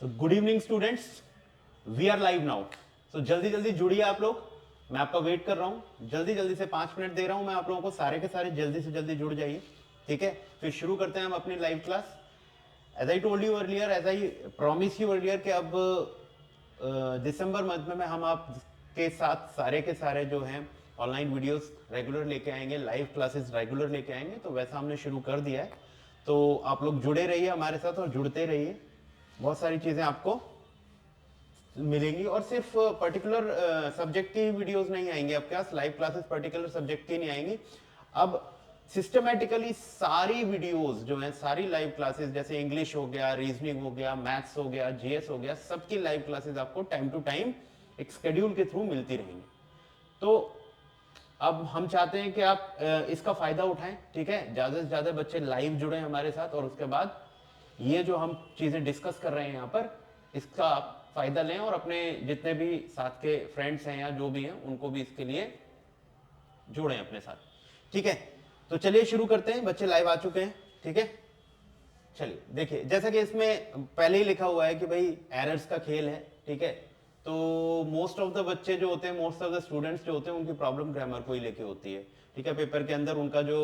तो good evening students, we are live now. तो जल्दी जल्दी जुड़िए आप लोग, मैं आपका वेट कर रहा हूं। जल्दी जल्दी से 5 मिनट दे रहा हूं मैं आप लोगों को, सारे के सारे जल्दी से जल्दी जुड़ जाइए। ठीक है, फिर शुरू करते हैं हम अपनी live class. As I told you earlier, as I promise you earlier कि अब दिसंबर मंथ में हम आपके साथ सारे के सारे जो हैं ऑनलाइन वीडियोस रेगुलर लेके आएंगे, लाइव क्लासेस रेगुलर लेके आएंगे। तो वैसा हमने शुरू कर दिया है, तो आप लोग जुड़े रहिए हमारे साथ और जुड़ते रहिए। बहुत सारी चीजें आपको मिलेंगी और सिर्फ पर्टिकुलर सब्जेक्ट की वीडियोस नहीं आएंगी आपके पास, लाइव क्लासेस पर्टिकुलर सब्जेक्ट की नहीं आएंगी। अब सिस्टमैटिकली सारी वीडियोस जो हैं, सारी लाइव क्लासेस, जैसे इंग्लिश हो गया, रीजनिंग हो गया, मैथ्स हो गया, जीएस हो गया, सबकी लाइव क्लासेस आपको टाइम टू टाइम एक शेड्यूल के थ्रू मिलती रहेंगी। तो अब हम चाहते हैं कि आप इसका फायदा उठाएं। ठीक है, ज्यादा से ज्यादा बच्चे लाइव जुड़े हमारे साथ और उसके बाद ये जो हम चीजें डिस्कस कर रहे हैं यहाँ पर, इसका आप फायदा लें और अपने जितने भी साथ के फ्रेंड्स हैं या जो भी हैं उनको भी इसके लिए जोड़ें अपने साथ। ठीक है, तो चलिए शुरू करते हैं। बच्चे लाइव आ चुके हैं। ठीक है, चलिए देखिए, जैसा कि इसमें पहले ही लिखा हुआ है कि भाई एरर्स का खेल है। ठीक है, तो मोस्ट ऑफ द बच्चे जो होते हैं, मोस्ट ऑफ द स्टूडेंट्स जो होते हैं, उनकी प्रॉब्लम ग्रामर को ही लेके होती है। ठीक है, पेपर के अंदर उनका जो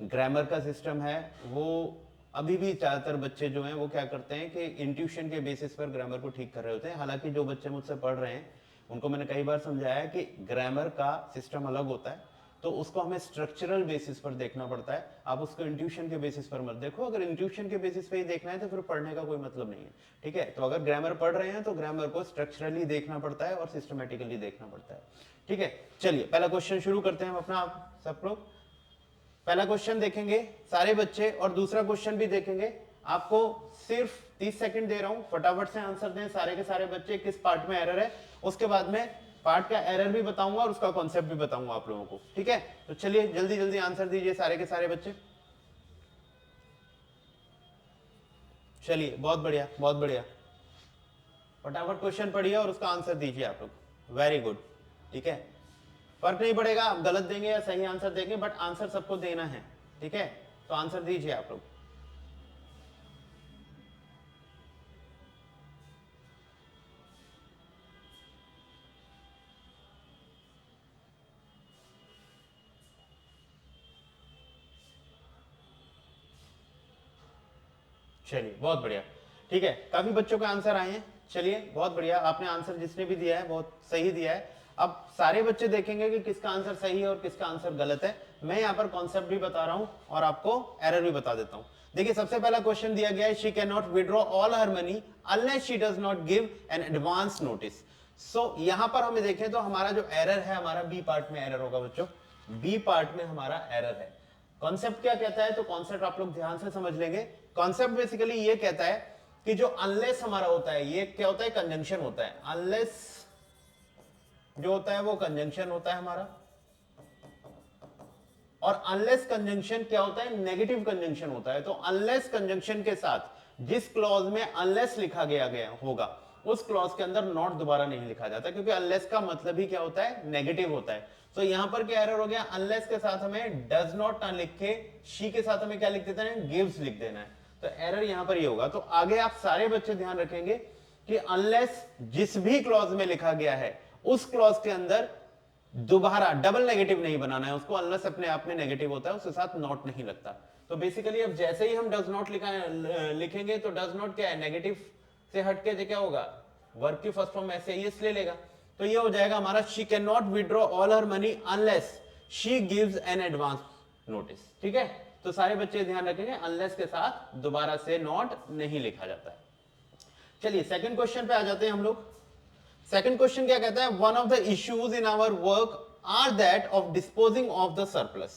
ग्रामर का सिस्टम है वो अभी भी ज्यादातर बच्चे जो हैं वो क्या करते हैं कि इंट्यूशन के बेसिस पर ग्रामर को ठीक कर रहे होते हैं। हालांकि जो बच्चे मुझसे पढ़ रहे हैं उनको मैंने कई बार समझाया कि ग्रामर का सिस्टम अलग होता है, तो उसको हमें स्ट्रक्चरल बेसिस पर देखना पड़ता है। आप उसको इंट्यूशन के बेसिस पर मत देखो। अगर इंट्यूशन के बेसिस पे ही देखना है तो फिर पढ़ने का कोई मतलब नहीं है। ठीक है, तो अगर ग्रामर पढ़ रहे हैं तो ग्रामर को स्ट्रक्चरली देखना पड़ता है और सिस्टमेटिकली देखना पड़ता है। ठीक है, चलिए पहला क्वेश्चन शुरू करते हैं हम अपना। आप सब लोग पहला क्वेश्चन देखेंगे सारे बच्चे और दूसरा क्वेश्चन भी देखेंगे। आपको सिर्फ 30 सेकंड दे रहा हूं, फटाफट से आंसर दें सारे के सारे बच्चे, किस पार्ट में एरर है। उसके बाद में पार्ट का एरर भी बताऊंगा और उसका कॉन्सेप्ट भी बताऊंगा आप लोगों को। ठीक है, तो चलिए जल्दी जल्दी आंसर दीजिए सारे के सारे बच्चे। चलिए, बहुत बढ़िया बहुत बढ़िया, फटाफट क्वेश्चन पढ़िए और उसका आंसर दीजिए आप लोग। Very good. ठीक है, फर्क नहीं पड़ेगा आप गलत देंगे या सही आंसर देंगे, बट आंसर सबको देना है। ठीक है, तो आंसर दीजिए आप लोग। चलिए बहुत बढ़िया। ठीक है, काफी बच्चों के आंसर आए हैं। चलिए बहुत बढ़िया, आपने आंसर जिसने भी दिया है बहुत सही दिया है। अब सारे बच्चे देखेंगे कि किसका आंसर सही है और किसका आंसर गलत है। मैं यहाँ पर कॉन्सेप्ट भी बता रहा हूं और आपको एरर भी बता देता हूं। देखिए, सबसे पहला क्वेश्चन दिया गया है, she can not withdraw all her money unless she does not give an advance notice. So यहां पर हमें देखें तो हमारा जो एरर है, हमारा बी पार्ट में एरर होगा बच्चों। बी पार्ट में हमारा एरर है। कॉन्सेप्ट क्या कहता है, तो कॉन्सेप्ट आप लोग ध्यान से समझ लेंगे। कॉन्सेप्ट बेसिकली ये कहता है कि जो अनलेस हमारा होता है, ये क्या होता है, कंजंक्शन होता है। अनलेस जो होता है वो कंजंक्शन होता है हमारा, और अनलेस कंजंक्शन क्या होता है, नेगेटिव कंजंक्शन होता है। तो अनलेस कंजंक्शन के साथ जिस क्लॉज में अनलेस लिखा गया होगा उस क्लॉज के अंदर नॉट दोबारा नहीं लिखा जाता, क्योंकि अनलेस का मतलब ही क्या होता है, नेगेटिव होता है। तो यहां पर क्या एरर हो गया, अनलेस के साथ हमें डज नॉट ना लिख के शी के साथ हमें क्या लिख देना है, गिव्स लिख देना है। तो एरर यहां पर ये होगा। तो आगे आप सारे बच्चे ध्यान रखेंगे कि अनलेस जिस भी क्लॉज में लिखा गया है उस क्लॉज के अंदर दोबारा डबल नेगेटिव नहीं बनाना है उसको। अनलेस अपने आप में नेगेटिव होता है, उसके साथ नॉट नहीं लगता। तो बेसिकली अब जैसे ही हम डज नॉट लिखेंगे तो डज नॉट क्या है, नेगेटिव से हटके क्या होगा, वर्ब की फर्स्ट फॉर्म ऐसे ही ले लेगा। तो ये हो जाएगा हमारा, she can not withdraw all her money unless she gives an advance notice. ठीक है, तो सारे बच्चे ध्यान रखेंगे, अनलेस के साथ दोबारा से नॉट नहीं लिखा जाता है। चलिए सेकंड क्वेश्चन पे आ जाते हैं हम लोग। सेकंड क्वेश्चन क्या कहता है, one of the issues in our work are that of disposing of the surplus.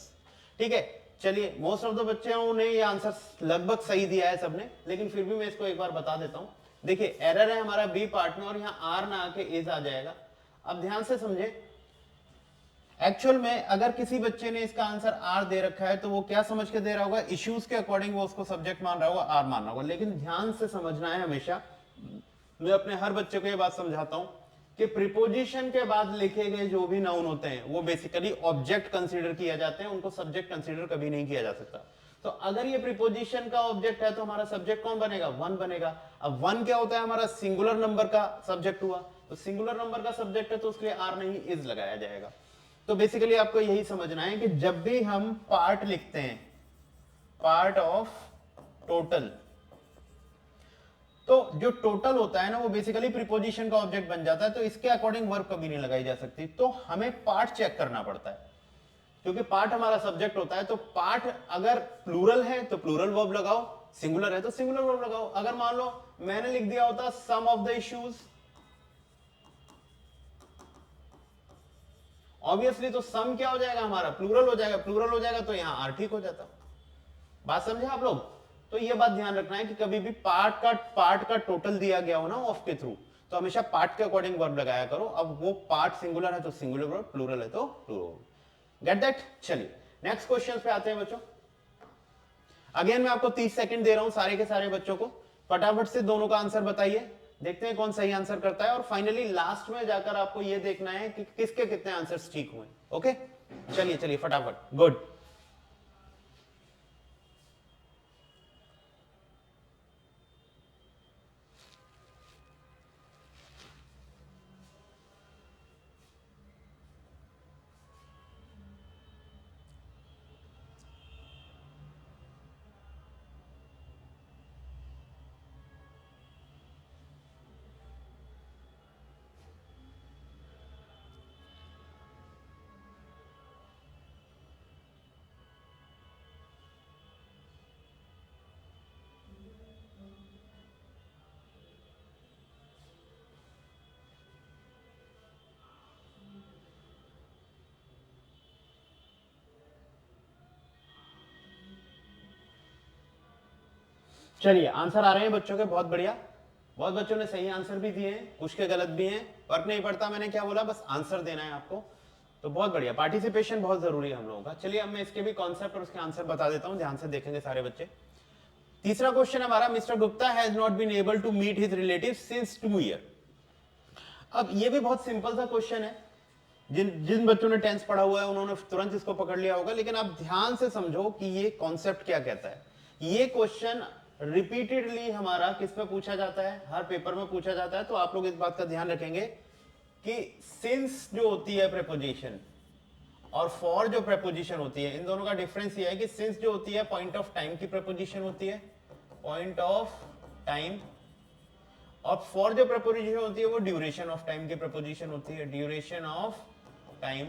ठीक है, चलिए मोस्ट ऑफ द बच्चों ने ये आंसर लगभग सही दिया है सबने, लेकिन फिर भी मैं इसको एक बार बता देता हूं। देखिए, एरर है हमारा बी पार्ट में और यहां आर ना आके इज आ जाएगा। अब ध्यान से समझे, एक्चुअल में अगर किसी बच्चे ने इसका आंसर आर दे रखा है तो वो क्या समझ के दे रहा होगा, इश्यूज के अकॉर्डिंग वो उसको सब्जेक्ट मान रहा होगा, आर मान रहा होगा। लेकिन ध्यान से समझना है हमेशा, मैं अपने हर बच्चे को ये बात समझाता हूं कि प्रीपोजिशन के बाद लिखे गए जो भी नाउन होते हैं वो बेसिकली ऑब्जेक्ट कंसीडर किया जाते हैं, उनको सब्जेक्ट कंसीडर कभी नहीं किया जा सकता। तो अगर ये प्रीपोजिशन का ऑब्जेक्ट है तो हमारा सब्जेक्ट कौन बनेगा, वन बनेगा। अब वन क्या होता है, हमारा सिंगुलर नंबर का सब्जेक्ट हुआ, तो सिंगुलर नंबर का सब्जेक्ट है तो उसके लिए आर नहीं इज लगाया जाएगा। तो बेसिकली आपको यही समझना है कि जब भी हम पार्ट लिखते हैं, पार्ट ऑफ टोटल, तो जो टोटल होता है ना वो बेसिकली प्रीपोजिशन का ऑब्जेक्ट बन जाता है, तो इसके अकॉर्डिंग वर्ब कभी नहीं लगाई जा सकती। तो हमें पार्ट चेक करना पड़ता है, क्योंकि पार्ट हमारा सब्जेक्ट होता है। तो पार्ट अगर प्लूरल है तो प्लूरल वर्ब लगाओ, सिंगुलर है तो सिंगुलर वर्ब लगाओ। अगर मान लो मैंने लिख दिया होता सम ऑफ द इश्यूज, ऑब्वियसली तो सम क्या हो जाएगा हमारा, प्लूरल हो जाएगा, प्लूरल हो जाएगा तो यहां आर ठीक हो जाता। बात समझे आप लोग? तो ये बात ध्यान रखना है कि कभी भी पार्ट का टोटल दिया गया हो ना ऑफ के थ्रू, तो हमेशा पार्ट के अकॉर्डिंग वर्ब लगाया करो। अब वो पार्ट सिंगुलर है तो सिंगुलर वर्ब, प्लूरल है तो प्लूरल। Get that? चलिए नेक्स्ट क्वेश्चन पे आते हैं बच्चों। अगेन मैं आपको 30 सेकंड दे रहा हूं सारे के सारे बच्चों को, फटाफट से दोनों का आंसर बताइए, देखते हैं कौन सही आंसर करता है, और फाइनली लास्ट में जाकर आपको यह देखना है कि किसके कितने आंसर्स ठीक हुए। ओके चलिए चलिए फटाफट, गुड। चलिए आंसर आ रहे हैं बच्चों के, बहुत बढ़िया, बहुत बच्चों ने सही आंसर भी दिए हैं, कुछ के गलत भी हैं, फर्क नहीं पड़ता, मैंने क्या बोला, बस आंसर देना है आपको। तो बहुत बढ़िया, पार्टिसिपेशन बहुत जरूरी है हम लोगों का। चलिए अब मैं इसके भी कॉन्सेप्ट और उसके आंसर बता देता हूं, ध्यान से देखेंगे सारे बच्चे। तीसरा क्वेश्चन हमारा, mister Gupta has not been able to meet his relative since 2 year. अब ये भी बहुत सिंपल सा क्वेश्चन है, जिन जिन बच्चों ने टेंस पढ़ा हुआ है उन्होंने तुरंत इसको पकड़ लिया होगा, लेकिन आप ध्यान से समझो कि ये कॉन्सेप्ट क्या कहता है। ये क्वेश्चन रिपीटेडली हमारा किस पे पूछा जाता है, हर पेपर में पूछा जाता है। तो आप लोग इस बात का ध्यान रखेंगे कि सिंस जो होती है प्रेपोजिशन और फॉर जो प्रेपोजिशन होती है, इन दोनों का डिफरेंस ये है कि सिंस जो होती है पॉइंट ऑफ टाइम की प्रेपोजिशन होती है, पॉइंट ऑफ टाइम, और फॉर जो प्रेपोजिशन होती है वो ड्यूरेशन ऑफ टाइम की प्रेपोजिशन होती है, ड्यूरेशन ऑफ टाइम।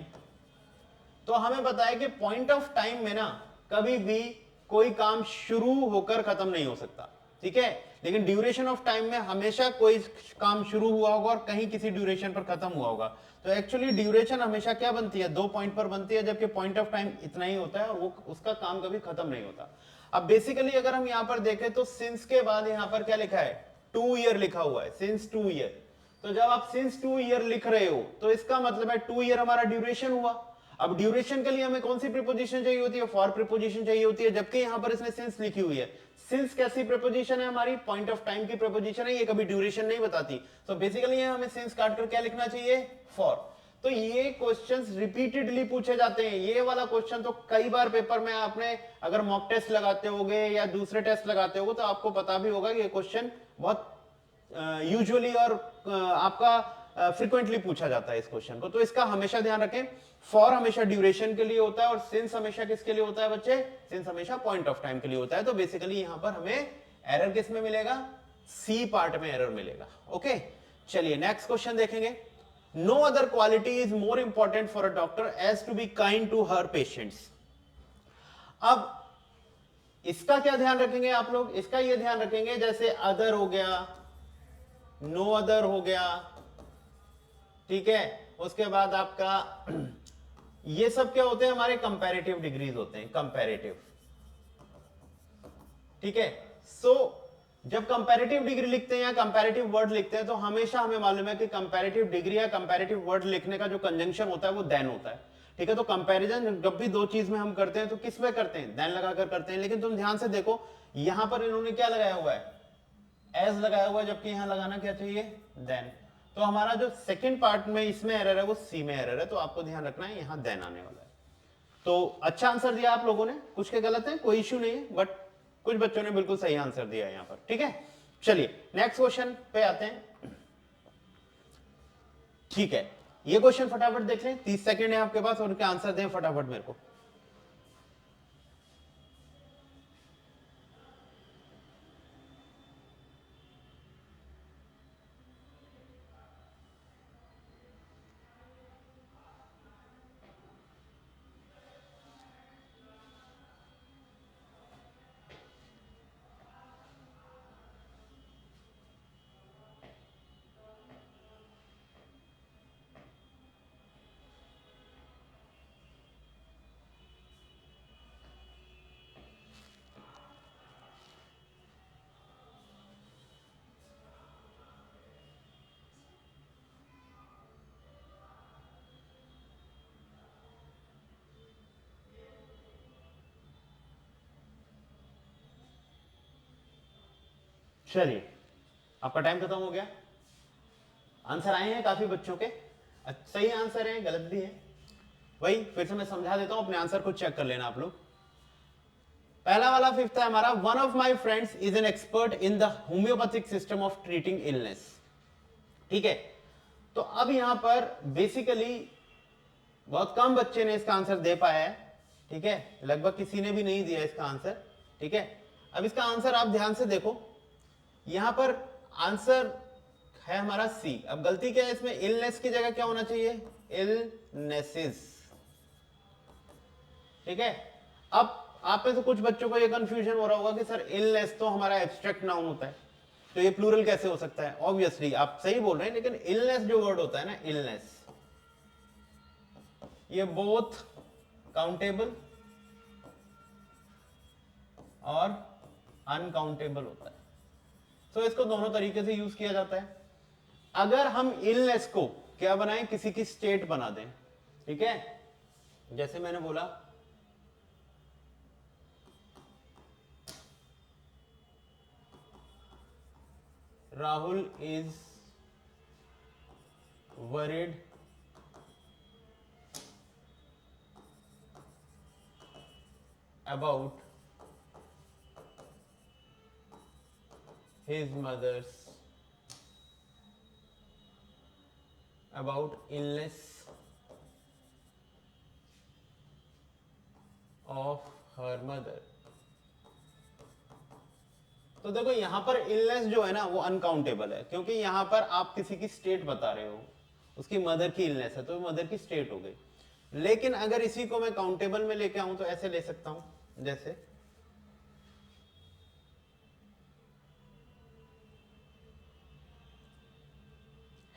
तो हमें पता है कि पॉइंट ऑफ टाइम में ना कभी भी कोई काम शुरू होकर खत्म नहीं हो सकता, ठीक है, लेकिन ड्यूरेशन ऑफ टाइम में हमेशा कोई काम शुरू हुआ होगा और कहीं किसी ड्यूरेशन पर खत्म हुआ होगा। तो एक्चुअली ड्यूरेशन हमेशा क्या बनती है, 2 पॉइंट पर बनती है, जबकि पॉइंट ऑफ टाइम इतना ही होता है और वो उसका काम कभी खत्म नहीं होता। अब बेसिकली अगर हम यहां पर देखें तो सिंस के बाद यहां पर क्या लिखा है, 2 ईयर लिखा हुआ है, सिंस 2 ईयर। तो जब आप सिंस 2 ईयर लिख रहे हो तो इसका मतलब है 2 ईयर हमारा ड्यूरेशन हुआ। अब ड्यूरेशन के लिए हमें कौन सी प्रीपोजिशन चाहिए होती है, फॉर प्रीपोजिशन चाहिए होती है, जबकि यहां पर इसने सिंस लिखी हुई है। सिंस कैसी प्रीपोजिशन है हमारी, पॉइंट ऑफ टाइम की प्रीपोजिशन है, ये कभी ड्यूरेशन नहीं बताती। तो बेसिकली हमें सिंस काटकर क्या लिखना चाहिए, फॉर। तो ये क्वेश्चंस रिपीटेडली पूछे जाते हैं। ये वाला क्वेश्चन तो कई बार पेपर में आपने अगर मॉक टेस्ट लगाते होगे या दूसरे टेस्ट लगाते होगे तो आपको पता भी होगा कि ये क्वेश्चन बहुत यूजुअली और आपका फ्रीक्वेंटली पूछा जाता है इस क्वेश्चन को। तो इसका हमेशा ध्यान रखें, फॉर हमेशा ड्यूरेशन के लिए होता है और सिंस हमेशा किसके लिए होता है बच्चे, सिंस हमेशा पॉइंट ऑफ टाइम के लिए होता है। तो बेसिकली यहां पर हमें एरर किस में मिलेगा, सी पार्ट में एरर मिलेगा। ओके चलिए नेक्स्ट क्वेश्चन देखेंगे। No other quality is more important for a doctor as to be kind to her patients. अब इसका क्या ध्यान रखेंगे आप लोग, इसका यह ध्यान रखेंगे जैसे अदर हो गया, नो अदर हो गया, ठीक है, उसके बाद आपका ये सब क्या होते हैं, हमारे कंपैरेटिव डिग्रीज होते हैं, कंपैरेटिव, ठीक है। सो जब कंपैरेटिव डिग्री लिखते हैं या कंपैरेटिव वर्ड लिखते हैं तो हमेशा हमें मालूम है कि कंपैरेटिव डिग्री या कंपैरेटिव वर्ड लिखने का जो कंजंक्शन होता है वो देन होता है, ठीक है। तो कंपैरिजन जब भी दो चीज में हम करते हैं तो किस में करते हैं, देन लगाकर करते हैं। लेकिन तुम ध्यान से देखो यहां पर इन्होंने क्या लगाया हुआ है, एज लगाया हुआ है, जबकि यहां लगाना क्या चाहिए, देन। तो हमारा जो सेकंड पार्ट में इसमें एरर है वो सी में एरर है, तो आपको ध्यान रखना है यहां देन आने वाला है। तो अच्छा आंसर दिया आप लोगों ने, कुछ के गलत है, कोई इश्यू नहीं है, बट कुछ बच्चों ने बिल्कुल सही आंसर दिया है यहां पर, ठीक है। चलिए नेक्स्ट क्वेश्चन पे आते हैं। ठीक है, ये क्वेश्चन फटाफट देख लें, 30 सेकंड है आपके पास और उनके आंसर दें फटाफट मेरे को। चलिए आपका टाइम खत्म हो गया, आंसर आए हैं काफी बच्चों के, सही आंसर है गलत भी है, वही फिर से मैं समझा देता हूं, अपने आंसर को चेक कर लेना आप लोग। पहला वाला फिफ्थ है हमारा, one of my friends is an expert in the homeopathic system of treating illness. ठीक है, तो अब यहां पर बेसिकली बहुत कम बच्चे ने इसका आंसर दे पाया है, ठीक है, लगभग किसी ने भी नहीं दिया इसका आंसर, ठीक है। अब इसका आंसर आप ध्यान से देखो, यहां पर आंसर है हमारा सी। अब गलती क्या है इसमें, इलनेस की जगह क्या होना चाहिए, इलनेसेस, ठीक है। अब आप में से कुछ बच्चों को ये कंफ्यूजन हो रहा होगा कि सर इलनेस तो हमारा एब्स्ट्रैक्ट नाउन होता है, तो ये प्लूरल कैसे हो सकता है। ऑब्वियसली आप सही बोल रहे हैं, लेकिन इलनेस जो वर्ड होता है ना, इलनेस, ये बोथ काउंटेबल और अनकाउंटेबल होता है, तो इसको दोनों तरीके से यूज किया जाता है। अगर हम इलनेस को क्या बनाएं, किसी की स्टेट बना दें, ठीक है, जैसे मैंने बोला Rahul is worried about his mother's about illness of her mother। तो देखो यहां पर इलनेस जो है ना वो अनकाउंटेबल है, क्योंकि यहां पर आप किसी की स्टेट बता रहे हो, उसकी मदर की इलनेस है तो मदर की स्टेट हो गई। लेकिन अगर इसी को मैं काउंटेबल में लेके आऊं तो ऐसे ले सकता हूं, जैसे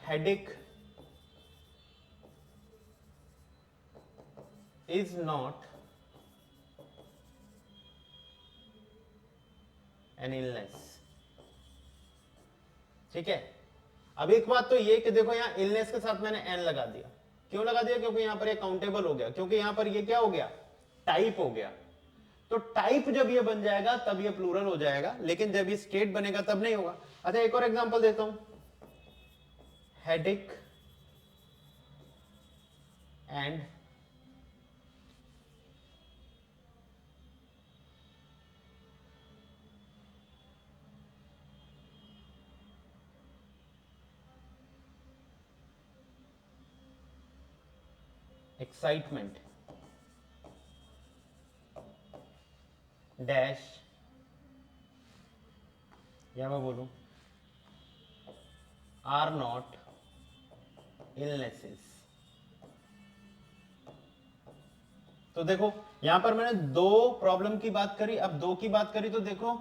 headache is not an illness। ठीक है, अब एक बात तो ये कि देखो यहां इलनेस के साथ मैंने एन लगा दिया, क्यों लगा दिया, क्योंकि यहां पर ये काउंटेबल हो गया, क्योंकि यहां पर ये क्या हो गया, टाइप हो गया। तो टाइप जब ये बन जाएगा तब ये प्लूरल हो जाएगा, लेकिन जब ये स्टेट बनेगा तब नहीं होगा। अच्छा एक और एग्जांपल देता हूं, headache and excitement dash, या मैं बोलूं are not illnesses। तो देखो यहां पर मैंने दो प्रॉब्लम की बात करी, अब दो की बात करी तो देखो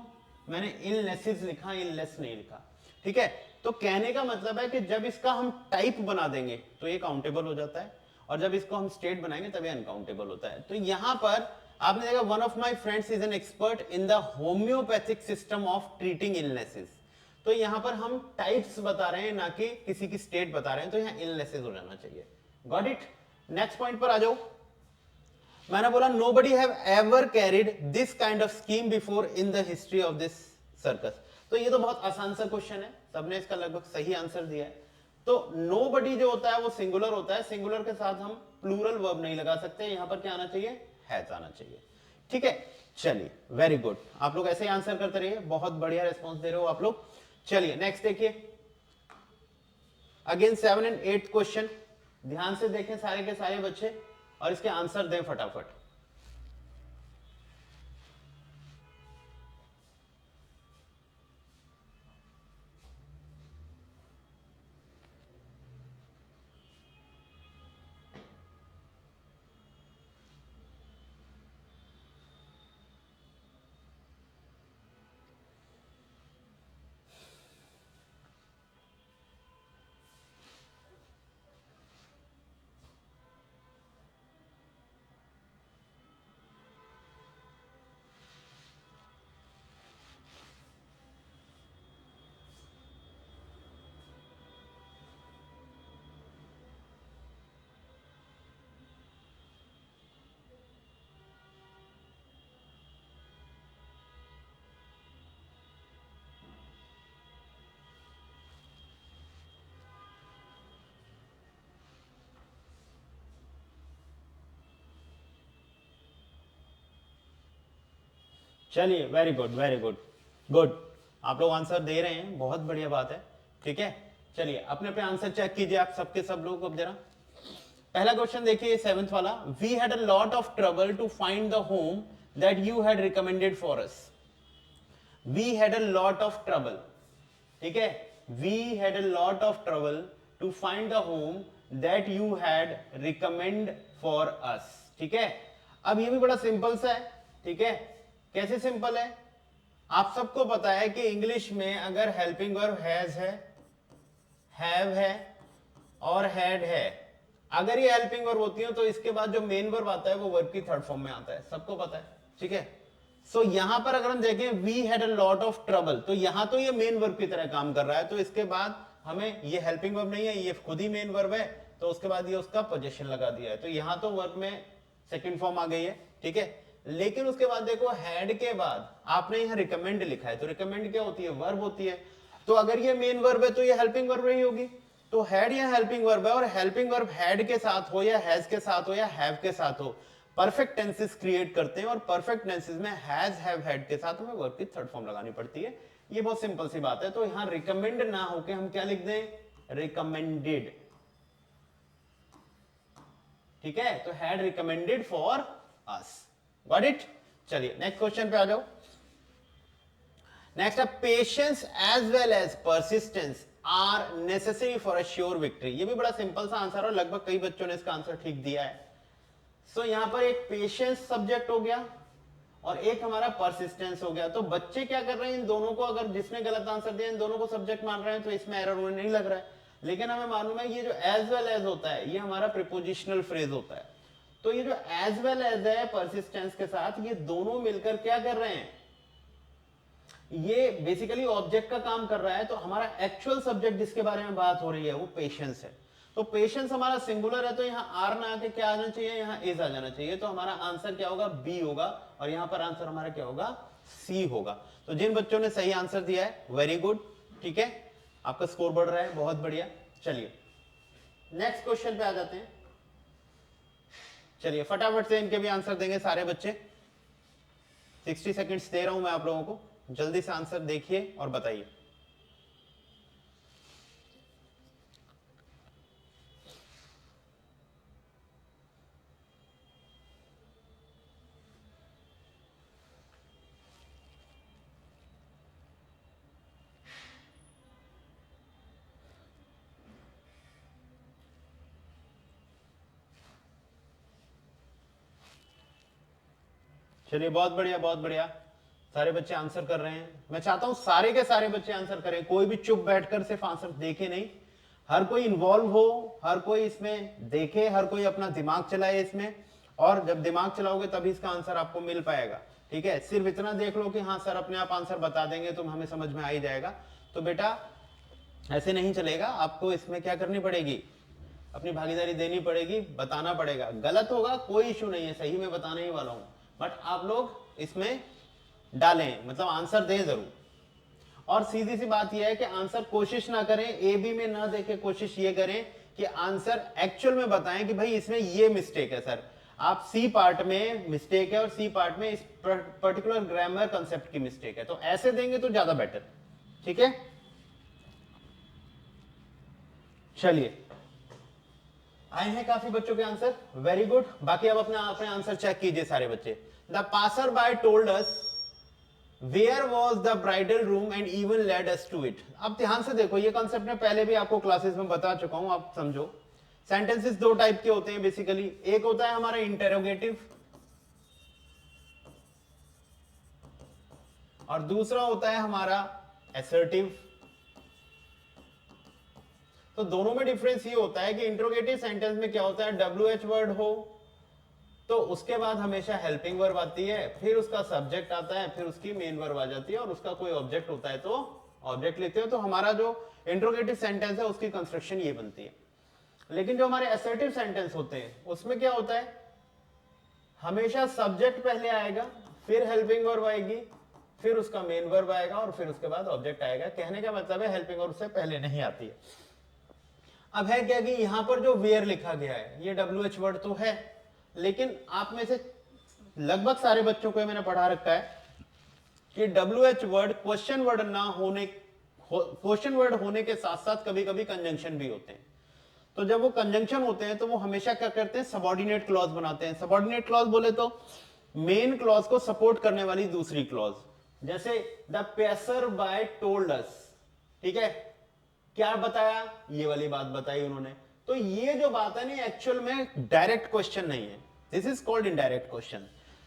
मैंने इलनेसेस लिखा, इलनेस नहीं लिखा, ठीक है। तो कहने का मतलब है कि जब इसका हम टाइप बना देंगे तो ये काउंटेबल हो जाता है, और जब इसको हम स्टेट बनाएंगे तब ये अनकाउंटेबल होता है। तो यहां पर आपने देखा one of my friends is an expert in the homeopathic system of treating illnesses, तो यहां पर हम टाइप्स बता रहे हैं ना कि किसी की स्टेट बता रहे हैं, तो यहां इलनेसेस हो जाना चाहिए। Got it. नेक्स्ट पॉइंट पर आ जाओ, मैंने बोला nobody have ever carried this kind of scheme before in the history of this circus। तो ये तो बहुत आसान सा क्वेश्चन है, सबने इसका लगभग सही आंसर दिया है। तो nobody जो होता है वो सिंगुलर होता है, सिंगुलर के साथ हम प्लूरल वर्ब नहीं लगा सकते, यहां पर क्या आना चाहिए, हैज आना चाहिए। ठीक है, चलिए वेरी गुड, आप लोग ऐसे ही आंसर करते रहिए, बहुत बढ़िया रिस्पॉन्स दे रहे हो आप लोग। चलिए नेक्स्ट देखिए, अगेन 7 एंड 8 क्वेश्चन, ध्यान से देखें सारे के सारे बच्चे और इसके आंसर दें फटाफट। चलिए very good very good good, आप लोग आंसर दे रहे हैं, बहुत बढ़िया बात है। ठीक है, चलिए अपने अपने आंसर चेक कीजिए आप सबके सब लोग। अब जरा पहला क्वेश्चन देखिए 7th वाला, we had a lot of trouble to find the home that you had recommended for us. We had a lot of trouble, ठीक है, we had a lot of trouble to find the home that you had recommend for us. ठीक है, अब ये भी बड़ा simple सा है। ठीक है, कैसे सिंपल है, आप सबको पता है कि इंग्लिश में अगर हेल्पिंग वर्ब हैज है, हैव है और हैड है, अगर ये हेल्पिंग वर्ब होती है तो इसके बाद जो मेन वर्ब आता है वो वर्ब की थर्ड फॉर्म में आता है, सबको पता है। ठीक है, सो यहां पर अगर हम देखें we had a lot of trouble, तो यहां तो ये मेन वर्ब की तरह काम कर रहा है, तो इसके बाद हमें ये हेल्पिंग वर्ब नहीं है, ये खुद ही मेन वर्ब है, तो उसके बाद ये उसका पोजीशन लगा दिया है, तो यहां तो वर्ब में सेकंड फॉर्म आ गई है। ठीक है, लेकिन उसके बाद देखो हैड के बाद आपने यहां रिकमेंड लिखा है, तो रिकमेंड क्या होती है, वर्ब होती है, तो अगर ये मेन वर्ब है तो ये हेल्पिंग वर्ब नहीं होगी, तो हैड या हेल्पिंग वर्ब है, और हेल्पिंग वर्ब हैड के साथ हो या हैज के साथ हो या हैव के साथ हो, परफेक्ट टेंसेस क्रिएट करते हैं, और परफेक्ट टेंसेस में हैज हैव हैड के साथ हमें वर्ब की थर्ड फॉर्म लगानी पड़ती है। ये बहुत सिंपल सी बात है, तो यहां रिकमेंड ना होके हम क्या लिख दें, रिकमेंडेड। ठीक है, तो had recommended for us, got it. चलिए नेक्स्ट क्वेश्चन पे आ जाओ। नेक्स्ट है patience as well as persistence are necessary for a sure victory. ये भी बड़ा सिंपल सा आंसर है, लगभग कई बच्चों ने इसका आंसर ठीक दिया है। सो यहां पर एक पेशेंस सब्जेक्ट हो गया और एक हमारा परसिस्टेंस हो गया, तो बच्चे क्या कर रहे हैं, इन दोनों को, अगर जिसने गलत आंसर दिया इन दोनों को सब्जेक्ट मान रहे हैं, तो इसमें एरर उन्हें नहीं लग रहा है, लेकिन हमें मालूम है ये जो एज वेल एज होता है ये हमारा प्रीपोजिशनल फ्रेज होता है, तो ये जो एज वेल एज है परसिस्टेंस के साथ, ये दोनों मिलकर क्या कर रहे हैं, ये बेसिकली ऑब्जेक्ट का काम कर रहा है, तो हमारा एक्चुअल सब्जेक्ट जिसके बारे में बात हो रही है वो पेशेंस है, तो पेशेंस हमारा सिंगुलर है, तो यहां आर ना आके क्या आना चाहिए, यहां इज आ जाना चाहिए, तो हमारा आंसर क्या होगा, बी होगा, और यहां पर आंसर हमारा क्या होगा, सी होगा। तो जिन बच्चों ने सही आंसर दिया है वेरी गुड, ठीक है, आपका स्कोर बढ़ रहा है, बहुत बढ़िया। चलिए नेक्स्ट क्वेश्चन पे आ जाते हैं, चलिए फटाफट से इनके भी आंसर देंगे सारे बच्चे, 60 सेकंड्स दे रहा हूं मैं आप लोगों को, जल्दी से आंसर देखिए और बताइए। चलिए बहुत बढ़िया बहुत बढ़िया, सारे बच्चे आंसर कर रहे हैं। मैं चाहता हूं सारे के सारे बच्चे आंसर करें, कोई भी चुप बैठकर सिर्फ आंसर देखे नहीं, हर कोई इन्वॉल्व हो, हर कोई इसमें देखे, हर कोई अपना दिमाग चलाए इसमें, और जब दिमाग चलाओगे तभी इसका आंसर आपको मिल पाएगा। ठीक है, सिर्फ इतना देख लो कि हाँ सर अपने आप आंसर बता देंगे तो हमें समझ में आ ही जाएगा, तो बेटा ऐसे नहीं चलेगा, आपको इसमें क्या करनी पड़ेगी, अपनी भागीदारी देनी पड़ेगी, बताना पड़ेगा। गलत होगा कोई इशू नहीं है, सही में बताने ही वाला हूं, बट आप लोग इसमें डालें, मतलब आंसर दें जरूर। और सीधी सी बात यह है कि आंसर कोशिश ना करें ए बी में ना देके, कोशिश ये करें कि आंसर एक्चुअल में बताएं कि भाई इसमें ये मिस्टेक है सर। आप सी पार्ट में मिस्टेक है और सी पार्ट में इस पर्टिकुलर ग्रामर कंसेप्ट की मिस्टेक है, तो ऐसे देंगे तो ज्यादा बेटर। ठीक है, चलिए आए हैं काफी बच्चों के आंसर, वेरी गुड। बाकी अब अपना अपने आंसर चेक कीजिए सारे बच्चे। The passerby told us where was the bridal room and even led us to it. अब ध्यान से देखो, ये कॉन्सेप्ट मैं पहले भी आपको क्लासेस में बता चुका हूं, आप समझो। सेंटेंसेस दो टाइप के होते हैं बेसिकली, एक होता है हमारा इंटेरोगेटिव और दूसरा होता है हमारा असर्टिव। तो दोनों में डिफरेंस ये होता है कि इंट्रोगेटिव सेंटेंस में क्या होता है, WH वर्ड हो तो उसके बाद हमेशा हेल्पिंग वर्ब आती है, फिर उसका सब्जेक्ट आता है, फिर उसकी मेन वर्ब आ जाती है और उसका कोई ऑब्जेक्ट होता है तो ऑब्जेक्ट लेते हो। तो हमारा जो इंट्रोगेटिव सेंटेंस है उसकी कंस्ट्रक्शन ये बनती है। लेकिन जो हमारे असर्टिव सेंटेंस होते हैं उसमें क्या होता है, हमेशा सब्जेक्ट पहले आएगा, फिर हेल्पिंग वर्ब आएगी, फिर उसका मेन वर्ब आएगा और फिर उसके बाद ऑब्जेक्ट आएगा। कहने का मतलब है हेल्पिंग वर्ब से पहले नहीं आती है। अब है क्या कि यहां पर जो वेयर लिखा गया है ये WH वर्ड तो है, लेकिन आप में से लगभग सारे बच्चों को मैंने पढ़ा रखा है कि WH वर्ड क्वेश्चन वर्ड ना होने, क्वेश्चन वर्ड होने के साथ साथ कभी कभी कंजंक्शन भी होते हैं। तो जब वो कंजंक्शन होते हैं तो वो हमेशा क्या करते हैं, सबऑर्डिनेट क्लॉज बनाते हैं। सबऑर्डिनेट क्लॉज बोले तो मेन क्लॉज को सपोर्ट करने वाली दूसरी क्लॉज, जैसे the passerby told us. ठीक है, क्या बताया, ये वाली बात बताई उन्होंने। तो ये जो बात है ना एक्चुअल में डायरेक्ट क्वेश्चन नहीं है, this is called indirect question.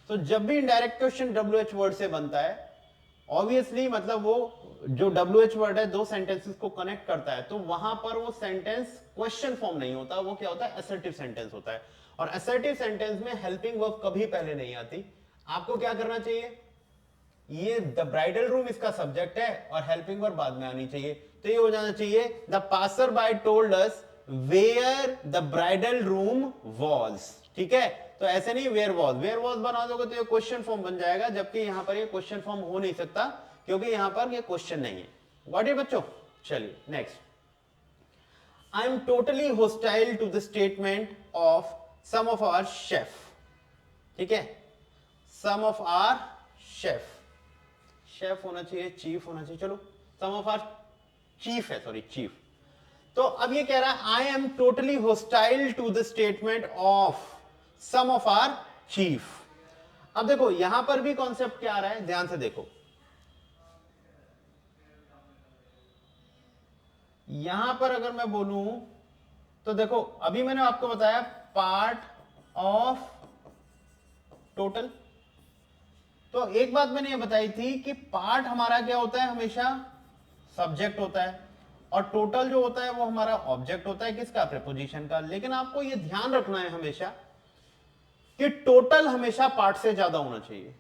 तो जब भी इनडायरेक्ट क्वेश्चन WH वर्ड से बनता है, ऑब्वियसली मतलब वो जो WH वर्ड है दो सेंटेंसेस को कनेक्ट करता है, तो वहां पर वो सेंटेंस क्वेश्चन फॉर्म नहीं होता, वो क्या होता है, असर्टिव सेंटेंस होता है। और असर्टिव सेंटेंस में हेल्पिंग वर्ब कभी पहले नहीं आती। आपको क्या करना चाहिए, ये द ब्राइडल रूम इसका सब्जेक्ट है और हेल्पिंग वर्ब बाद में आनी चाहिए। तो ये हो जाना चाहिए the passerby told us where the bridal room was. ठीक है, तो ऐसे नहीं वेयर वॉज बना दोगे तो ये क्वेश्चन फॉर्म बन जाएगा, जबकि यहां पर ये क्वेश्चन फॉर्म हो नहीं सकता क्योंकि यहां पर ये क्वेश्चन नहीं है। व्हाट इट बच्चों, चलिए next. I am totally hostile to the statement of some of our chef. ठीक है, some of our chef, chef होना चाहिए, चीफ होना चाहिए, चलो सम ऑफ आवर चीफ है, सॉरी चीफ। तो अब ये कह रहा है I am totally hostile to the statement of some of our chief. अब देखो यहां पर भी कॉन्सेप्ट क्या आ रहा है, ध्यान से देखो। यहां पर अगर मैं बोलूं तो देखो अभी मैंने आपको बताया पार्ट ऑफ टोटल। तो एक बात मैंने ये बताई थी कि पार्ट हमारा क्या होता है, हमेशा सब्जेक्ट होता है और टोटल जो होता है वो हमारा ऑब्जेक्ट होता है, किसका, प्रीपोजिशन का। लेकिन आपको ये ध्यान रखना है हमेशा कि टोटल हमेशा पार्ट से ज्यादा होना चाहिए।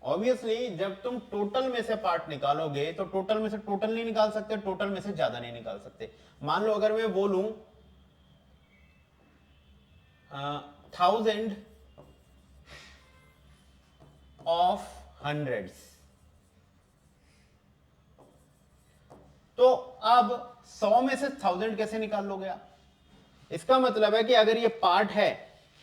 ऑब्वियसली जब तुम टोटल में से पार्ट निकालोगे तो टोटल में से टोटल नहीं निकाल सकते, टोटल में से ज्यादा नहीं निकाल सकते। मान लो अगर मैं बोलूं 1000 ऑफ हंड्रेड्स, तो अब 100 में से 1000 कैसे निकाल लोगे आप। इसका मतलब है कि अगर ये पार्ट है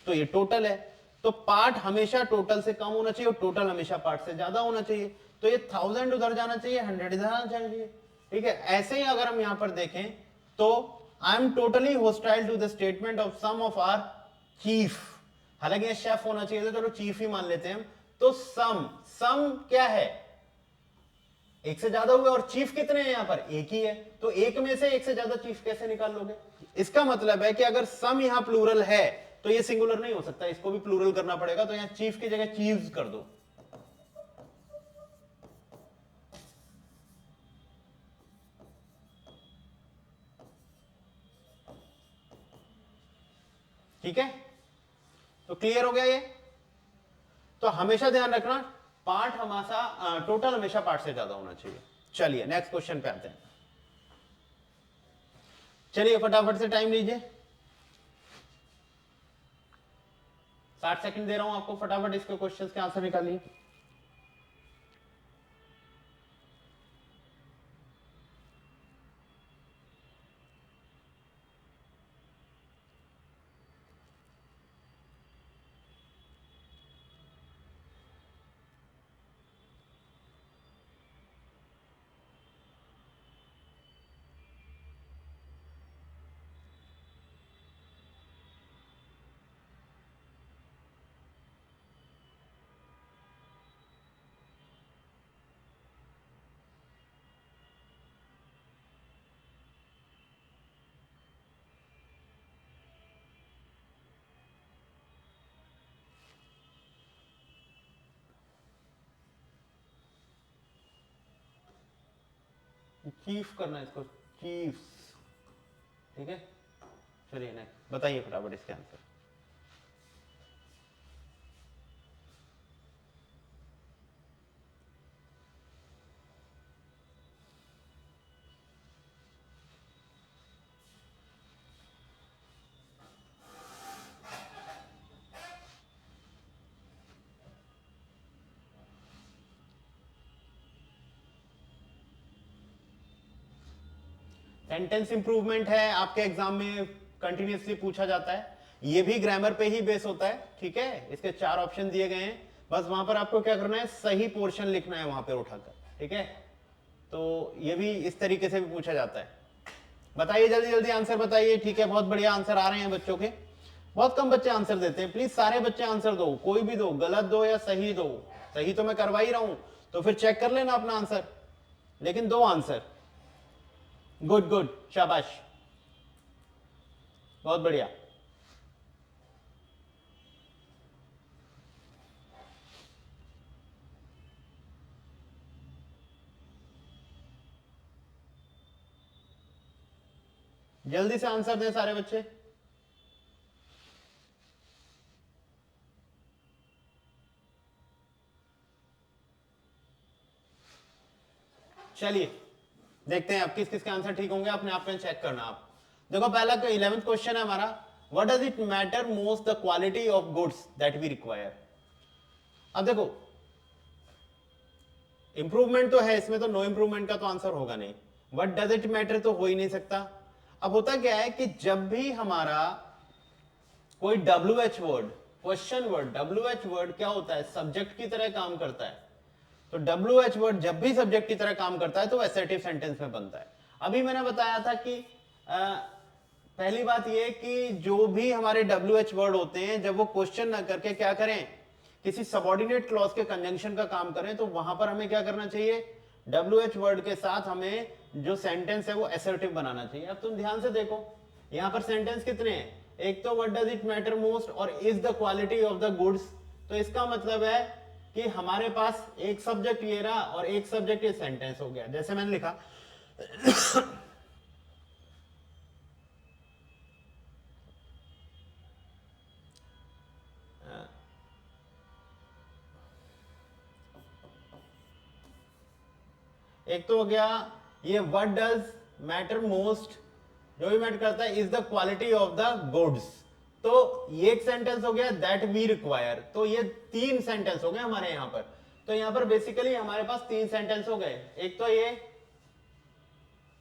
तो ये टोटल है, तो पार्ट हमेशा टोटल से कम होना चाहिए और टोटल हमेशा पार्ट से ज्यादा होना चाहिए। तो ये 1000 उधर जाना चाहिए, 100 इधर आना चाहिए। ठीक है, ऐसे ही अगर हम यहां पर देखें तो I am totally hostile to the statement of some of our chief. हालांकि ये शेफ होना चाहिए था, चलो चीफ ही मान लेते हैं। तो सम क्या है, एक से ज्यादा हुए और चीफ कितने हैं यहां पर, एक ही है। तो एक में से एक से ज्यादा चीफ कैसे निकाल लोगे। इसका मतलब है कि अगर सम यहां प्लूरल है तो ये सिंगुलर नहीं हो सकता, इसको भी प्लूरल करना पड़ेगा। तो यहां चीफ की जगह चीव्स कर दो। ठीक है, तो क्लियर हो गया ये। तो हमेशा ध्यान रखना पार्ट हमारा टोटल हमेशा पार्ट से ज्यादा होना चाहिए। चलिए नेक्स्ट क्वेश्चन पे आते हैं। चलिए फटाफट से टाइम लीजिए, 60 सेकंड दे रहा हूं आपको, फटाफट इसके क्वेश्चंस के आंसर निकालिए। चीफ करना है इसको, चीफ्स। ठीक है, चलिए नेक्स्ट बताइए फटाफट इसके आंसर। सेंटेंस इंप्रूवमेंट है आपके एग्जाम में कंटिन्यूसली पूछा जाता है, ये भी ग्रामर पे ही बेस होता है। ठीक है, इसके 4 ऑप्शन दिए गए हैं, बस वहां पर आपको क्या करना है, सही पोर्शन लिखना है वहां पर उठाकर। ठीक है, तो ये भी इस तरीके से भी पूछा जाता है। बताइए जल्दी जल्दी आंसर बताइए। ठीक है, बहुत बढ़िया आंसर आ रहे हैं बच्चों के, बहुत कम बच्चे आंसर देते हैं। प्लीज सारे बच्चे आंसर दो, कोई भी दो, गलत दो या सही दो। सही तो मैं करवा ही रहा हूं, तो फिर चेक कर लेना अपना आंसर, लेकिन दो आंसर। गुड गुड, शाबाश, बहुत बढ़िया। जल्दी से आंसर दें सारे बच्चे। चलिए देखते हैं अब किस किस के आंसर ठीक होंगे, अपने आप में चेक करना आप। देखो पहला 11th क्वेश्चन है हमारा, what does it matter most the quality of goods that we require. अब देखो इंप्रूवमेंट तो है इसमें, तो नो इंप्रूवमेंट का तो आंसर होगा नहीं। व्हाट डज इट मैटर तो हो ही नहीं सकता। अब होता क्या है कि जब भी हमारा कोई WH word, question word, WH word क्या होता है, सब्जेक्ट की तरह काम करता है। तो WH वर्ड जब भी सब्जेक्ट की तरह काम करता है तो असर्टिव सेंटेंस में बनता है। अभी मैंने बताया था कि पहली बात यह कि जो भी हमारे WH वर्ड होते हैं, जब वो क्वेश्चन ना करके क्या करें, किसी सबऑर्डिनेट क्लॉज के कंजंक्शन का काम करें, तो वहां पर हमें क्या करना चाहिए, WH वर्ड के साथ हमें जो सेंटेंस है वो असर्टिव बनाना चाहिए। अब तुम ध्यान से देखो, यहां पर सेंटेंस कितने हैं, एक तो what does it matter most और is the quality of the goods. तो इसका मतलब है कि हमारे पास एक सब्जेक्ट ये रहा और एक सब्जेक्ट ये सेंटेंस हो गया। जैसे मैंने लिखा एक तो हो गया ये व्हाट डज मैटर मोस्ट, जो भी मैटर करता है is the quality of the goods. तो ये एक सेंटेंस हो गया, दैट वी रिक्वायर। तो ये 3 सेंटेंस हो गए हमारे यहां पर। तो यहां पर बेसिकली हमारे पास 3 सेंटेंस हो गए। एक तो ये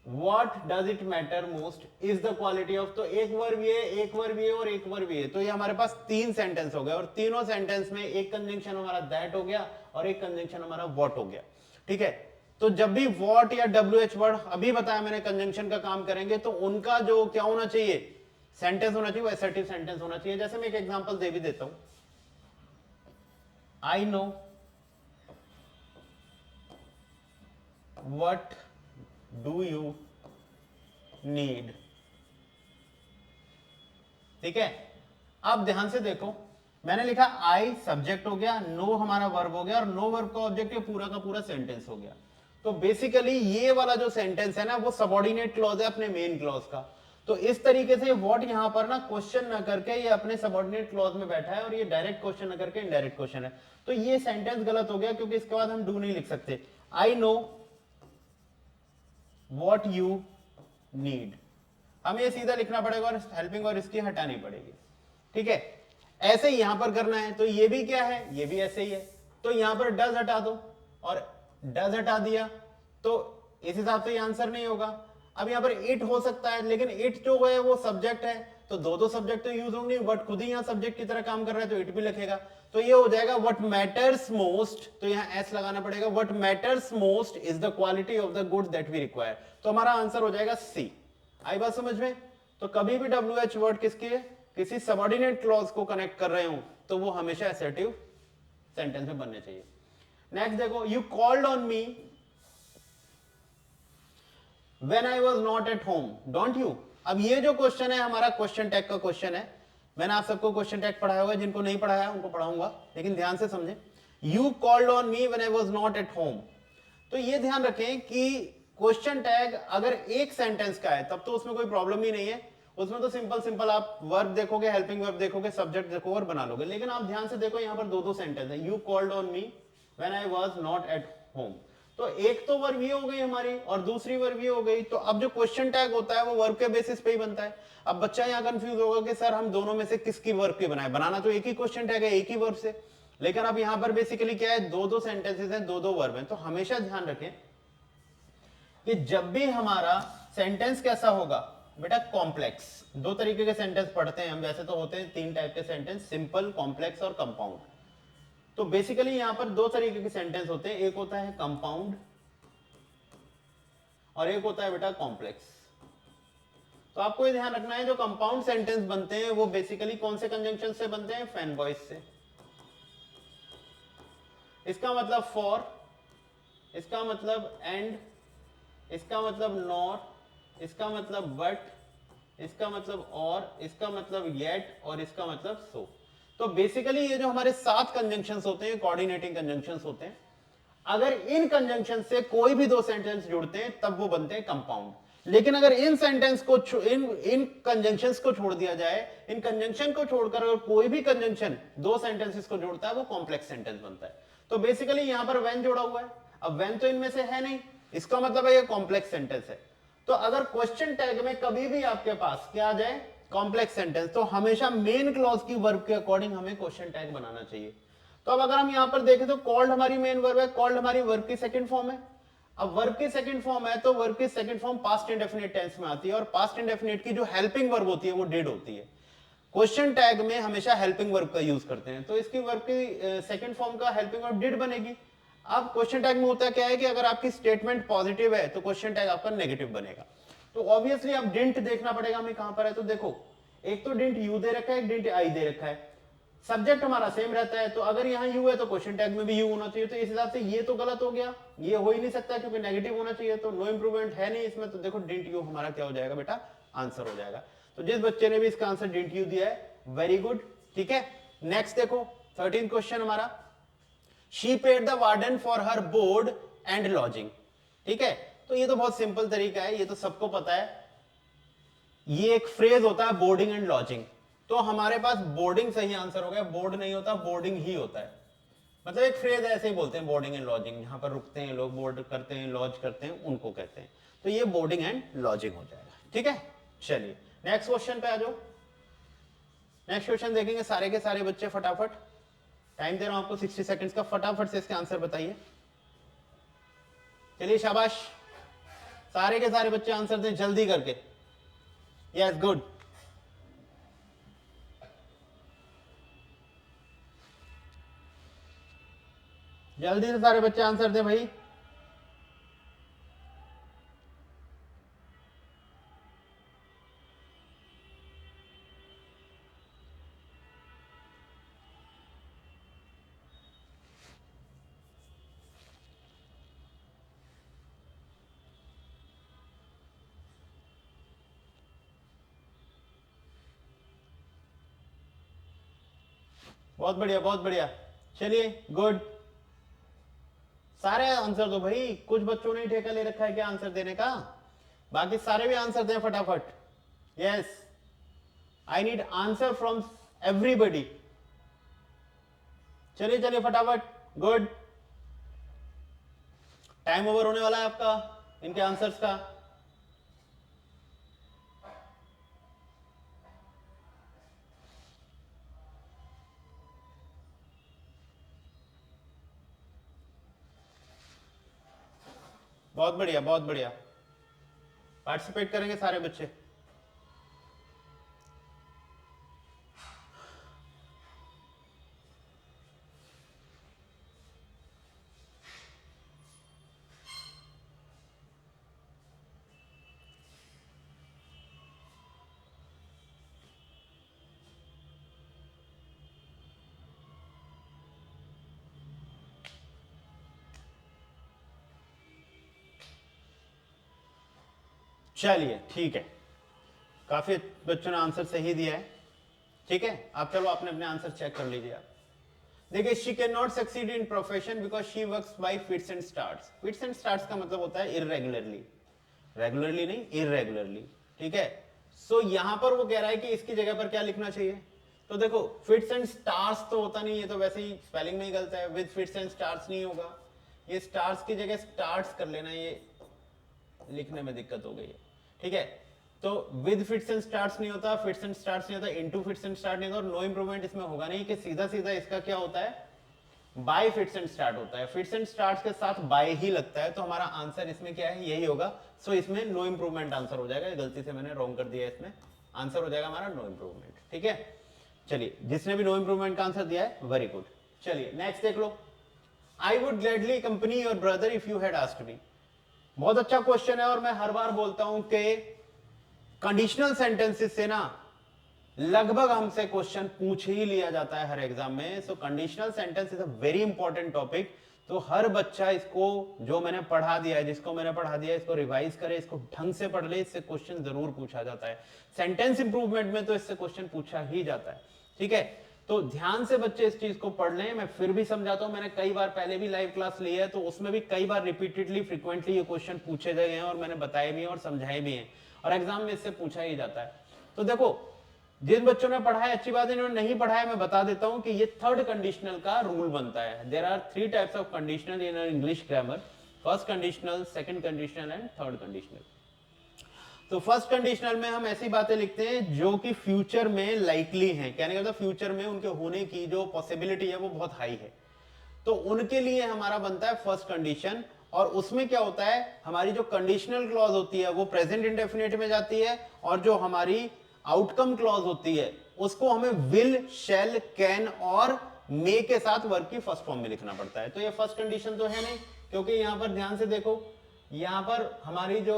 what does it matter most is the quality of, तो एक वर्ब ये, एक वर्ब ये और एक वर्ब ये। तो ये हमारे पास 3 सेंटेंस हो गए, और तीनों सेंटेंस में एक कंजंक्शन हमारा दैट हो गया और एक कंजंक्शन हमारा व्हाट हो गया। ठीक है, तो जब भी व्हाट या WH वर्ड, अभी बताया मैंने, कंजंक्शन का काम करेंगे तो उनका जो क्या होना चाहिए, सेंटेंस होना चाहिए, वो असर्टिव सेंटेंस होना चाहिए। जैसे मैं एक एग्जांपल दे भी देता हूं, I know what do you need. ठीक है, अब ध्यान से देखो, मैंने लिखा आई सब्जेक्ट हो गया, नो हमारा वर्ब हो गया, और नो वर्ब का ऑब्जेक्ट, ये पूरा का पूरा सेंटेंस हो गया। तो बेसिकली ये वाला जो सेंटेंस है ना, वो सबऑर्डिनेट क्लॉज है अपने मेन क्लॉज का। तो इस तरीके से व्हाट यहां पर ना क्वेश्चन ना करके ये अपने सबऑर्डिनेट क्लॉज में बैठा है, और ये डायरेक्ट क्वेश्चन ना करके इनडायरेक्ट क्वेश्चन है। तो ये सेंटेंस गलत हो गया, क्योंकि इसके बाद हम डू नहीं लिख सकते। I know what you need, हमें सीधा लिखना पड़ेगा और हेल्पिंग और इसकी हटानी पड़ेगी। ठीक है, ऐसे ही यहां पर करना है। तो ये भी क्या है, ये भी ऐसे ही है। तो यहां पर डज हटा दो, और डज हटा दिया, तो इस हिसाब से ये आंसर नहीं होगा। अब यहां पर इट हो सकता है, लेकिन इट जो है वो सब्जेक्ट है, तो दो सब्जेक्ट तो यूज होंगे, बट खुद ही यहां सब्जेक्ट की तरह काम कर रहा है, तो इट भी लिखेगा। तो ये हो जाएगा व्हाट मैटर्स मोस्ट, तो यहां एस लगाना पड़ेगा, what matters most is the quality of the goods that we require. तो हमारा आंसर हो जाएगा सी। आई बात समझ में? तो कभी भी WH वर्ड किसके, किसी सबऑर्डिनेट क्लॉज को कनेक्ट कर रहे हो, तो वो हमेशा असर्टिव सेंटेंस में बनने चाहिए। नेक्स्ट देखो, you called on me when I was not at home don't you. अब ये जो क्वेश्चन है हमारा क्वेश्चन टैग का क्वेश्चन है। मैंने आप सबको क्वेश्चन टैग पढ़ाया हुआ है, जिनको नहीं पढ़ाया उनको पढ़ाऊंगा, लेकिन ध्यान से समझें। You called on me when I was not at home, तो ये ध्यान रखें कि क्वेश्चन टैग अगर एक सेंटेंस का है तब तो उसमें कोई प्रॉब्लम ही नहीं है, उसमें तो सिंपल सिंपल आप वर्ब देखोगे, हेल्पिंग वर्ब देखोगे, सब्जेक्ट देखोगे और बना लोगे। लेकिन आप ध्यान से देखो यहाँ पर दो दो सेंटेंस है, you called on me when I was not at home. तो एक तो वर्ब ये हो गई हमारी और दूसरी वर्ब ये हो गई। तो अब जो क्वेश्चन टैग होता है वो वर्ब के बेसिस पे ही बनता है। अब बच्चा यहाँ कंफ्यूज होगा कि सर हम दोनों में से किसकी वर्ब की बनाए, बनाना तो एक ही क्वेश्चन टैग है, एक ही वर्ब से। लेकिन अब यहाँ पर बेसिकली क्या है, दो दो सेंटेंसेस हैं, दो दो वर्ब हैं। तो हमेशा ध्यान रखें कि जब भी हमारा सेंटेंस कैसा होगा बेटा, कॉम्प्लेक्स। दो तरीके के सेंटेंस पढ़ते हैं हम, वैसे तो होते हैं तीन टाइप के सेंटेंस, सिंपल, कॉम्प्लेक्स और कंपाउंड। तो बेसिकली यहां पर दो तरीके के सेंटेंस होते हैं, एक होता है कंपाउंड और एक होता है बेटा कॉम्प्लेक्स। तो आपको ये ध्यान रखना है, जो कंपाउंड सेंटेंस बनते हैं वो बेसिकली कौन से कंजंक्शन से बनते हैं, फैन वॉइस से। इसका मतलब फॉर, इसका मतलब एंड, इसका मतलब नॉट, इसका मतलब बट, इसका मतलब और, इसका मतलब येट और इसका मतलब सो। तो बेसिकली ये जो हमारे 7 कंजंक्शंस होते हैं, कोऑर्डिनेटिंग कंजंक्शंस होते हैं। अगर इन कंजंक्शन से कोई भी दो सेंटेंस जुड़ते हैं तब वो बनते हैं कंपाउंड। लेकिन अगर इन सेंटेंस को इन कंजंक्शंस को छोड़ दिया जाए, इन कंजंक्शन को छोड़कर अगर कोई भी कंजंक्शन दो सेंटेंसेस को जोड़ता है वो कॉम्प्लेक्स सेंटेंस बनता है। तो बेसिकली यहां पर व्हेन जोड़ा हुआ है, अब व्हेन तो इनमें से है नहीं, इसका मतलब है ये कॉम्प्लेक्स सेंटेंस है। तो अगर क्वेश्चन टैग में कभी भी आपके पास क्या आ जाए, कॉम्प्लेक्स सेंटेंस, तो हमेशा मेन क्लॉज की वर्ब के अकॉर्डिंग हमें क्वेश्चन टैग बनाना चाहिए। तो अब अगर हम यहां पर देखें तो कॉल्ड हमारी मेन वर्ब है, कॉल्ड हमारी वर्ब की सेकंड फॉर्म है। अब वर्ब की सेकंड फॉर्म है तो वर्ब की second form past indefinite tense में आती है और पास्ट इंडेफिनिट की जो हेल्पिंग वर्ब होती है वो डिड होती है। क्वेश्चन टैग में हमेशा हेल्पिंग वर्ब का यूज करते हैं, तो इसकी वर्ब की सेकंड फॉर्म का हेल्पिंग वर्ब डिड बनेगी। अब क्वेश्चन टैग में होता क्या है कि अगर आपकी स्टेटमेंट पॉजिटिव है तो क्वेश्चन टैग आपका नेगेटिव बनेगा। तो ऑब्वियसली अब डिडंट देखना पड़ेगा हमें कहां पर है। तो देखो, एक तो डिडंट यू दे रखा है, एक डिडंट आई दे रखा है। सब्जेक्ट हमारा सेम रहता है, तो अगर यहाँ यू है तो क्वेश्चन टैग में भी यू होना चाहिए। तो इस हिसाब से ये तो गलत हो गया, ये हो ही नहीं सकता क्योंकि नेगेटिव होना चाहिए, तो नो इंप्रूवमेंट है नहीं इसमें। तो देखो डिडंट यू हमारा क्या हो जाएगा बेटा, आंसर हो जाएगा। तो जिस बच्चे ने भी इसका आंसर डिडंट यू दिया है, वेरी गुड। ठीक है, नेक्स्ट देखो 13 क्वेश्चन हमारा, she paid the warden for her board and lodging. ठीक है, तो ये तो बहुत सिंपल तरीका है, ये तो सबको पता है। ये एक फ्रेज होता है बोर्डिंग एंड लॉजिंग, तो हमारे पास बोर्डिंग सही आंसर हो गया, बोर्ड नहीं होता, बोर्डिंग ही होता है। मतलब एक फ्रेज ऐसे ही बोलते हैं, बोर्डिंग एंड लॉजिंग, जहां पर रुकते हैं लोग, बोर्ड करते हैं, लॉज करते हैं, उनको कहते हैं। तो ये बोर्डिंग एंड लॉजिंग हो जाएगा। ठीक है, चलिए नेक्स्ट क्वेश्चन पे आ जाओ। नेक्स्ट क्वेश्चन देखेंगे सारे के सारे बच्चे फटाफट, टाइम दे रहा हूं आपको 60 सेकंड्स का, फटाफट से इसके आंसर बताइए। चलिए शाबाश, सारे के सारे बच्चे आंसर दें जल्दी करके। यस गुड, जल्दी से सारे बच्चे आंसर दें भाई। बहुत बढ़िया, बहुत बढ़िया, चलिए गुड, सारे आंसर दो भाई। कुछ बच्चों ने ठेका ले रखा है क्या आंसर देने का, बाकी सारे भी आंसर दें फटाफट। Yes, I need answer from everybody. चलिए चलिए फटाफट, गुड, टाइम ओवर होने वाला है आपका इनके आंसर्स का। बहुत बढ़िया, बहुत बढ़िया, पार्टिसिपेट करेंगे सारे बच्चे। चलिए ठीक है, काफी बच्चों ने आंसर सही दिया है। ठीक है, आप चलो अपने अपने आंसर चेक कर लीजिए आप। देखिए she can not succeed in profession because she works by fits and starts. Fits and starts का मतलब होता है इररेगुलरली, रेगुलरली नहीं इररेगुलरली, ठीक है। सो यहां पर वो कह रहा है कि इसकी जगह पर क्या लिखना चाहिए, तो देखो फिट्स एंड स्टार्स तो होता नहीं है, तो वैसे ही स्पेलिंग में ही गलत है, विद फिट्स एंड स्टार्स नहीं होगा, ये स्टार्स की जगह स्टार्ट्स कर लेना, ये लिखने में दिक्कत हो गई है, ठीक है। तो विद फिट्स एंड स्टार्ट्स नहीं होता, फिट्स एंड स्टार्ट्स नहीं होता, इनटू फिट्स एंड स्टार्ट नहीं होता, और नो इंप्रूवमेंट इसमें होगा नहीं, कि सीधा सीधा इसका क्या होता है बाय फिट्स एंड स्टार्ट होता है, फिट्स एंड स्टार्ट्स के साथ बाय ही लगता है, तो हमारा आंसर इसमें क्या है, यही होगा। सो इसमें नो इंप्रूवमेंट आंसर हो जाएगा, गलती से मैंने रॉन्ग कर दिया, इसमें आंसर हो जाएगा हमारा नो इंप्रूवमेंट, ठीक है। चलिए जिसने भी नो इंप्रूवमेंट का आंसर दिया है वेरी गुड। चलिए नेक्स्ट देख लो, I would gladly company your brother if you had asked me. बहुत अच्छा क्वेश्चन है, और मैं हर बार बोलता हूं कि कंडीशनल सेंटेंसेस से ना लगभग हमसे क्वेश्चन पूछ ही लिया जाता है हर एग्जाम में। So conditional sentence is a very important topic, तो हर बच्चा इसको जो मैंने पढ़ा दिया है, जिसको मैंने पढ़ा दिया है, इसको रिवाइज करे, इसको ढंग से पढ़ ले, इससे क्वेश्चन जरूर पूछा जाता है। सेंटेंस इंप्रूवमेंट में तो इससे क्वेश्चन पूछा ही जाता है, ठीक है। तो ध्यान से बच्चे इस चीज को पढ़ लें, मैं फिर भी समझाता हूं, मैंने कई बार पहले भी लाइव क्लास ली है, तो उसमें भी कई बार रिपीटेडली फ्रिक्वेंटली ये क्वेश्चन पूछे गए हैं, और मैंने बताए भी हैं और समझाए भी हैं, और एग्जाम में इससे पूछा ही जाता है। तो देखो जिन बच्चों ने पढ़ा है अच्छी बात है, इन्होंने नहीं पढ़ा है मैं बता देता हूं कि ये थर्ड कंडीशनल का रूल बनता है। There are 3 types of conditional in English grammar, first conditional, second conditional and third conditional. तो फर्स्ट कंडीशनल में हम ऐसी बातें लिखते हैं जो कि फ्यूचर में लाइकली हैं, कहने का मतलब फ्यूचर में उनके होने की जो पॉसिबिलिटी है वो बहुत हाई है, तो उनके लिए हमारा बनता है फर्स्ट कंडीशन। और उसमें क्या होता है, हमारी जो कंडीशनल क्लॉज होती है वो प्रेजेंट इंडेफिनिट में जाती है, और जो हमारी आउटकम क्लॉज होती है उसको हमें विल, शैल, कैन और मे के साथ वर्ब की फर्स्ट फॉर्म में लिखना पड़ता है। तो ये फर्स्ट कंडीशन तो है नहीं, क्योंकि यहां पर ध्यान से देखो, यहां पर हमारी जो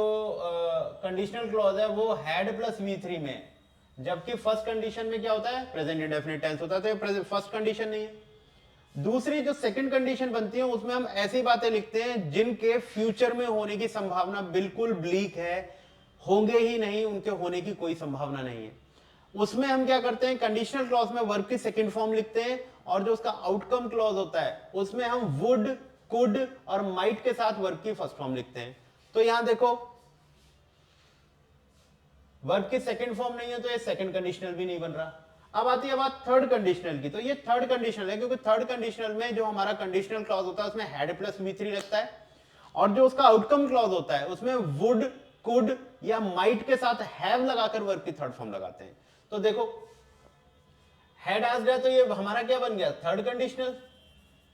कंडीशनल क्लॉज है वो हैड प्लस V3 में, जबकि फर्स्ट कंडीशन में क्या होता है, प्रेजेंट इंडेफिनिट टेंस होता है, तो ये फर्स्ट कंडीशन नहीं है। दूसरी जो सेकंड कंडीशन बनती है उसमें हम ऐसी बातें लिखते हैं जिनके फ्यूचर में होने की संभावना बिल्कुल ब्लीक है, होंगे ही नहीं, उनके होने की कोई संभावना नहीं है। उसमें हम क्या करते हैं, कंडीशनल क्लॉज में वर्ब की सेकंड फॉर्म लिखते हैं, और जो उसका आउटकम क्लॉज होता है उसमें हम वुड, कुड और माइट के साथ वर्ब की फर्स्ट फॉर्म लिखते हैं। तो यहां देखो वर्ब की सेकंड फॉर्म नहीं है, तो ये सेकंड कंडीशनल भी नहीं बन रहा। अब आती है बात थर्ड कंडीशनल की, तो ये थर्ड कंडीशनल है, क्योंकि थर्ड कंडीशनल में जो हमारा कंडीशनल क्लॉज होता है उसमें हैड प्लस V3 लगता है, और जो उसका आउटकम क्लॉज होता है उसमें वुड, कुड या माइट के साथ हैव लगाकर वर्ब की थर्ड फॉर्म लगाते हैं। तो देखो हैड आस्क्ड है, तो ये हमारा क्या बन गया, थर्ड कंडीशनल,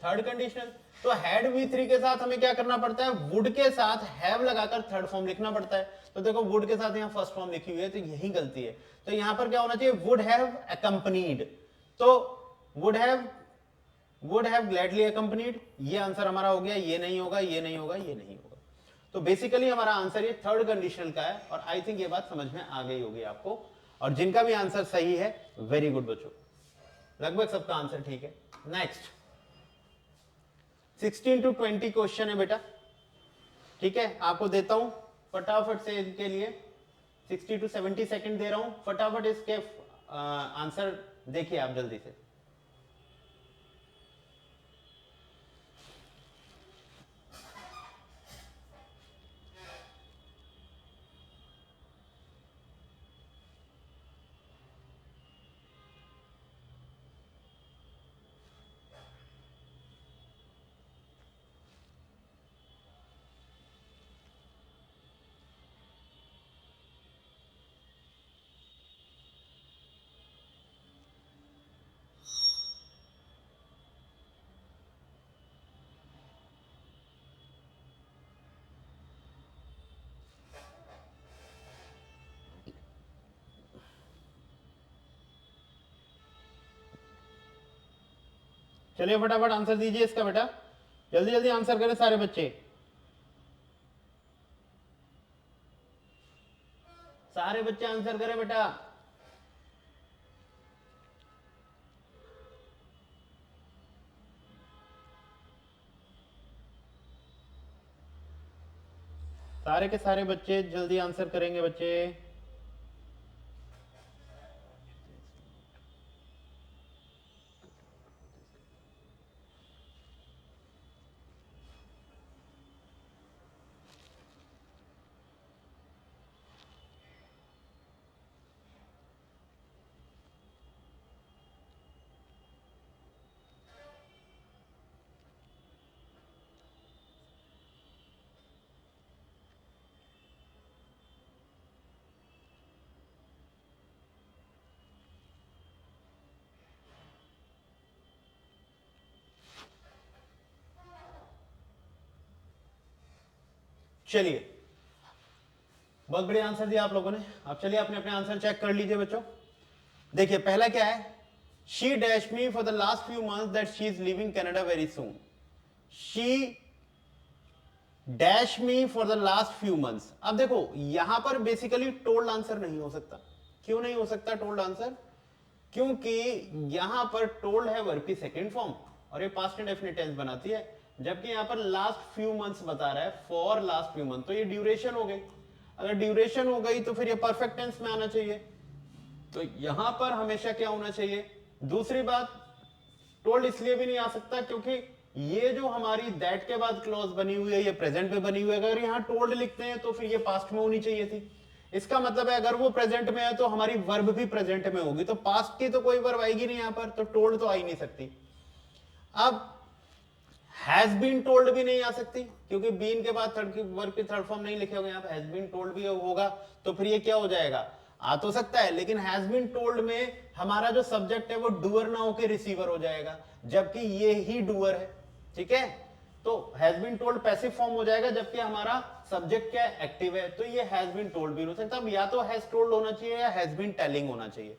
थर्ड कंडीशनल। तो हैड V3 के साथ हमें क्या करना पड़ता है, वुड के साथ हैव लगाकर थर्ड फॉर्म लिखना पड़ता है। तो देखो वुड के साथ यहां फर्स्ट फॉर्म लिखी हुई है, तो यही गलती है। तो यहां पर क्या होना चाहिए, वुड हैव अकंपनीड, तो वुड हैव ग्लैडली अकंपनीड, ये आंसर हमारा हो गया, ये नहीं होगा, ये नहीं होगा, ये नहीं होगा। तो बेसिकली हमारा आंसर ये थर्ड कंडीशनल का है, और आई थिंक ये बात समझ में आ गई होगी आपको, और जिनका भी आंसर सही है वेरी गुड बच्चों, लगभग सबका आंसर ठीक है। नेक्स्ट 16 to 20 क्वेश्चन है बेटा, ठीक है, आपको देता हूं फटाफट से इनके लिए 60 to 70 सेकंड दे रहा हूं, फटाफट इसके आंसर देखिए आप जल्दी से। चलिए फटाफट आंसर दीजिए इसका बेटा, जल्दी जल्दी आंसर करें सारे बच्चे, सारे बच्चे आंसर करें बेटा। सारे के सारे बच्चे जल्दी आंसर करेंगे बच्चे। चलिए, बहुत बढ़िया आंसर दिया आप लोगों ने। अब चलिए अपने अपने आंसर चेक कर लीजिए बच्चों। देखिए पहला क्या है, she dash me for the last few months that she is living Canada very soon. She dash me for the last few months. अब देखो यहां पर बेसिकली टोल्ड आंसर नहीं हो सकता। क्यों नहीं हो सकता टोल्ड आंसर? क्योंकि यहां पर टोल्ड है वर्ब की सेकेंड फॉर्म और ये पास्ट इंडेफिनिट टेंस बनाती है, जबकि यहां पर लास्ट फ्यू मंथ्स बता रहा है, फॉर लास्ट फ्यू मंथ, तो ये ड्यूरेशन हो गई। अगर ड्यूरेशन हो गई तो फिर ये परफेक्ट टेंस में आना चाहिए, तो यहां पर हमेशा क्या होना चाहिए? दूसरी बात, टोल्ड इसलिए भी नहीं आ सकता क्योंकि ये जो हमारी दैट के बाद क्लॉज बनी हुई है ये प्रेजेंट में बनी हुई है। अगर यहां टोल्ड लिखते हैं तो फिर ये पास्ट में होनी चाहिए थी। इसका मतलब है अगर वो प्रेजेंट में है तो हमारी वर्ब भी प्रेजेंट में होगी, तो पास्ट की तो कोई वर्ब आएगी नहीं यहां पर, तो टोल्ड तो आ ही नहीं सकती। अब हैज बीन टोल्ड भी नहीं आ सकती क्योंकि बीन के बाद थर्ड की वर्ब की थर्ड फॉर्म नहीं लिखे होंगे, यहाँ पे हैज बीन टोल्ड भी होगा, तो फिर ये क्या हो जाएगा? आ तो सकता है, लेकिन हैज बीन टोल्ड में हमारा जो सब्जेक्ट है वो डूअर ना होकर रिसीवर हो जाएगा, जबकि ये ही डूअर है। ठीक है, तो has been told passive form हो जाएगा, जबकि हमारा सब्जेक्ट क्या है? एक्टिव है, तो ये हैज बीन टोल्ड भी हो सकता है। अब या तो हैज टोल्ड होना चाहिए या हैज बीन टेलिंग होना चाहिए।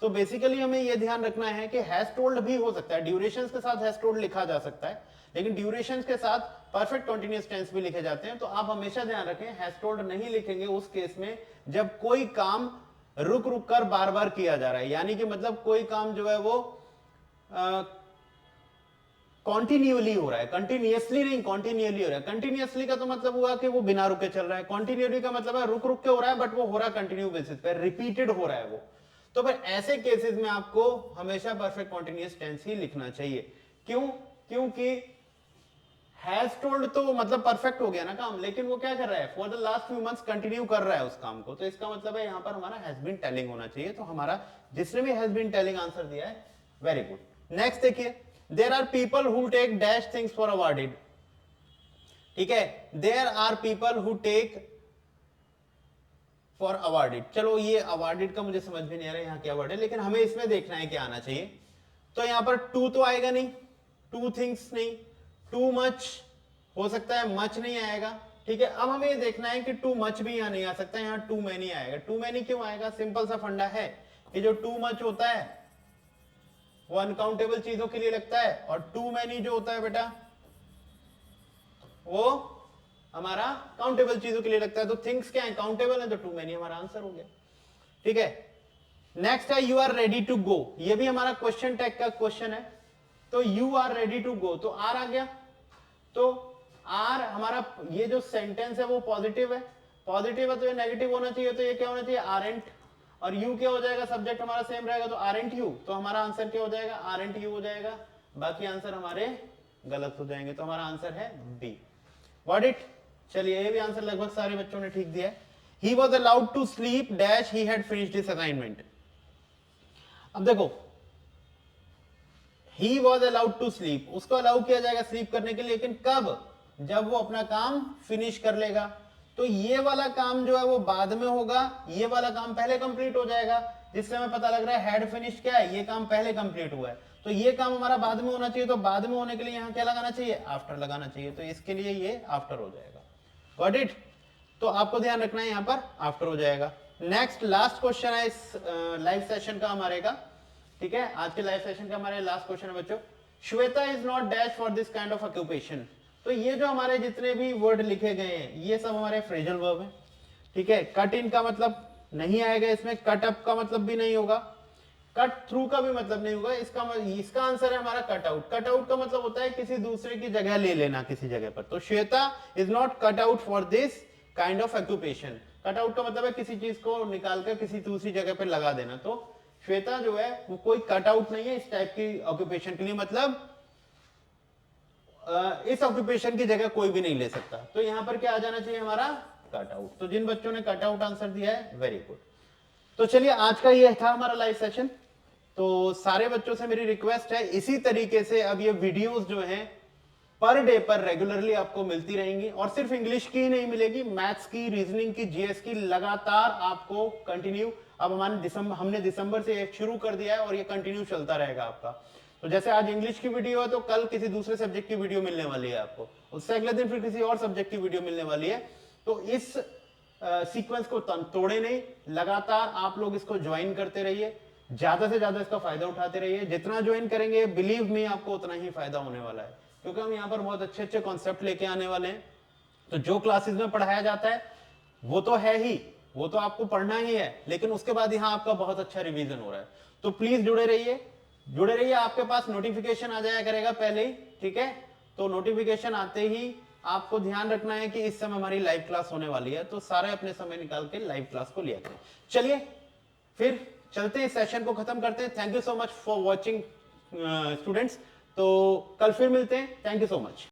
तो बेसिकली हमें यह ध्यान रखना है कि हैज टोल्ड भी हो सकता है, ड्यूरेशंस के साथ हैज टोल्ड लिखा जा सकता है, लेकिन ड्यूरेशंस के साथ परफेक्ट कंटीन्यूअस टेंस भी लिखे जाते हैं। तो आप हमेशा ध्यान रखें हैज टोल्ड नहीं लिखेंगे उस केस में जब कोई काम रुक रुक कर बार बार किया जा रहा है, यानी कि मतलब कोई काम जो है वो कॉन्टिन्यूअली हो रहा है, कंटिन्यूअसली नहीं, कॉन्टिन्यूअली हो रहा है। कंटिन्यूअसली का तो मतलब हुआ कि वो बिना रुके चल रहा है, कॉन्टिन्यूअली का मतलब है रुक रुक के हो रहा है बट वो हो रहा है कंटिन्यू बेसिस पे, रिपीटेड हो रहा है वो। तो फिर ऐसे केसेस में आपको हमेशा परफेक्ट कॉन्टिन्यूअस टेंस ही लिखना चाहिए। क्यों? क्योंकि हैज टोल्ड तो मतलब परफेक्ट हो गया ना काम, लेकिन वो क्या कर रहा है? For the last few months continue कर रहा है उस काम को, तो इसका मतलब है यहां पर हमारा हैज बीन टेलिंग होना चाहिए। तो हमारा जिसने भी हैज बीन टेलिंग आंसर दिया है, वेरी गुड। नेक्स्ट देखिए, there are people who take dash things for awarded. ठीक है, there are people who take for awarded. चलो ये अवॉर्डेड का मुझे समझ में नहीं आ रहा है यहाँ क्या वर्ड है, लेकिन हमें इसमें देखना है क्या आना चाहिए। तो यहां पर टू तो आएगा नहीं, टू थिंग्स नहीं, टू मच हो सकता है, मच नहीं आएगा। ठीक है, अब हमें ये देखना है कि टू मच भी यहां नहीं आ सकता, यहां टू मैनी आएगा। टू मैनी क्यों आएगा? सिंपल सा फंडा है कि जो टू मच होता है वो अनकाउंटेबल चीजों के लिए लगता है, और टू मैनी जो होता है बेटा वो हमारा काउंटेबल चीजों के लिए लगता है। तो थिंग्स क्या है? काउंटेबल है, तो टू मैनी हमारा आंसर हो गया। ठीक है, नेक्स्ट है you are ready to go. ये भी हमारा क्वेश्चन टैग का क्वेश्चन है, तो you are ready to go, तो आर आ गया। तो आर हमारा ये जो सेंटेंस है वो पॉजिटिव है, पॉजिटिव है तो ये नेगेटिव होना चाहिए, तो ये क्या होना चाहिए? आरएंट। और यू क्या हो जाएगा? सब्जेक्ट हमारा सेम रहेगा, तो आरएंट यू, तो हमारा आंसर क्या हो जाएगा? आरएंट यू हो जाएगा। बाकी आंसर हमारे गलत हो जाएंगे, तो हमारा आंसर है बी। What it? चलिए ये भी आंसर लगभग सारे बच्चों ने ठीक दिया है। He was allowed to sleep dash he had finished his assignment. अब देखो he was allowed to sleep, उसको अलाउ किया जाएगा स्लीप करने के लिए, लेकिन कब? जब वो अपना काम फिनिश कर लेगा। तो ये वाला काम जो है वो बाद में होगा, ये वाला काम पहले कंप्लीट हो जाएगा, जिससे हमें पता लग रहा है हैड फिनिश क्या है? ये काम पहले कंप्लीट हुआ है, तो ये काम हमारा बाद में होना चाहिए। तो बाद में होने के लिए यहाँ क्या लगाना चाहिए? आफ्टर लगाना चाहिए, तो इसके लिए ये आफ्टर हो जाएगा। Got it? तो आपको ध्यान रखना है यहाँ पर आफ्टर हो जाएगा। नेक्स्ट लास्ट क्वेश्चन है इस लाइव सेशन का हमारे का। ठीक है, आज के लाइव सेशन का हमारे लास्ट क्वेश्चन है बच्चों, Shweta is not dash for this kind of occupation. तो ये जो हमारे जितने भी वर्ड लिखे गए हैं ये सब हमारे फ्रेजल वर्ब है। ठीक है, कट इन का मतलब नहीं आएगा इसमें, कट अप का मतलब भी नहीं होगा, कट थ्रू का भी मतलब नहीं होगा। इसका आंसर है हमारा कट आउट। कट आउट का मतलब होता है किसी दूसरे की जगह ले लेना किसी जगह पर। तो Shweta is not cut out for this kind of occupation. Cut out का मतलब है किसी चीज को निकालकर किसी दूसरी जगह पर लगा देना। तो श्वेता जो है वो कोई कट आउट नहीं है इस टाइप की ऑक्यूपेशन के लिए, मतलब इस ऑक्यूपेशन की जगह कोई भी नहीं ले सकता। तो यहां पर क्या आ जाना चाहिए? हमारा कट आउट। तो जिन बच्चों ने कट आउट आंसर दिया है वेरी गुड। तो चलिए आज का ये था हमारा लाइव सेशन। तो सारे बच्चों से मेरी रिक्वेस्ट है इसी तरीके से अब ये वीडियोस जो हैं पर डे पर रेगुलरली आपको मिलती रहेंगी, और सिर्फ इंग्लिश की ही नहीं मिलेगी, मैथ्स की, रीजनिंग की, जीएस की, लगातार आपको कंटिन्यू। अब हमने दिसंबर से शुरू कर दिया है और ये कंटिन्यू चलता रहेगा आपका। तो जैसे आज इंग्लिश की वीडियो है तो कल किसी दूसरे सब्जेक्ट की वीडियो मिलने वाली है आपको, उससे अगले दिन फिर किसी और सब्जेक्ट की वीडियो मिलने वाली है। तो इस सीक्वेंस को तोड़े नहीं, लगातार आप लोग इसको ज्वाइन करते रहिए, ज्यादा से ज्यादा इसका फायदा उठाते रहिए। जितना ज्वाइन करेंगे बिलीव मी आपको उतना ही फायदा होने वाला है, क्योंकि हम यहाँ पर बहुत अच्छे अच्छे कॉन्सेप्ट लेके आने वाले हैं। तो जो क्लासेस में पढ़ाया जाता है वो तो है ही, वो तो आपको पढ़ना ही है, लेकिन उसके बाद यहाँ आपका बहुत अच्छा रिवीजन हो रहा है। तो प्लीज जुड़े रहिए, आपके पास नोटिफिकेशन आ जाया करेगा पहले ही, ठीक है। तो नोटिफिकेशन आते ही आपको ध्यान रखना है कि इस समय हमारी लाइव क्लास होने वाली है, तो सारे अपने समय निकाल के लाइव क्लास को लिया करें। चलिए फिर चलते हैं, सेशन को खत्म करते हैं। Thank you so much for watching students. तो कल फिर मिलते हैं। Thank you so much.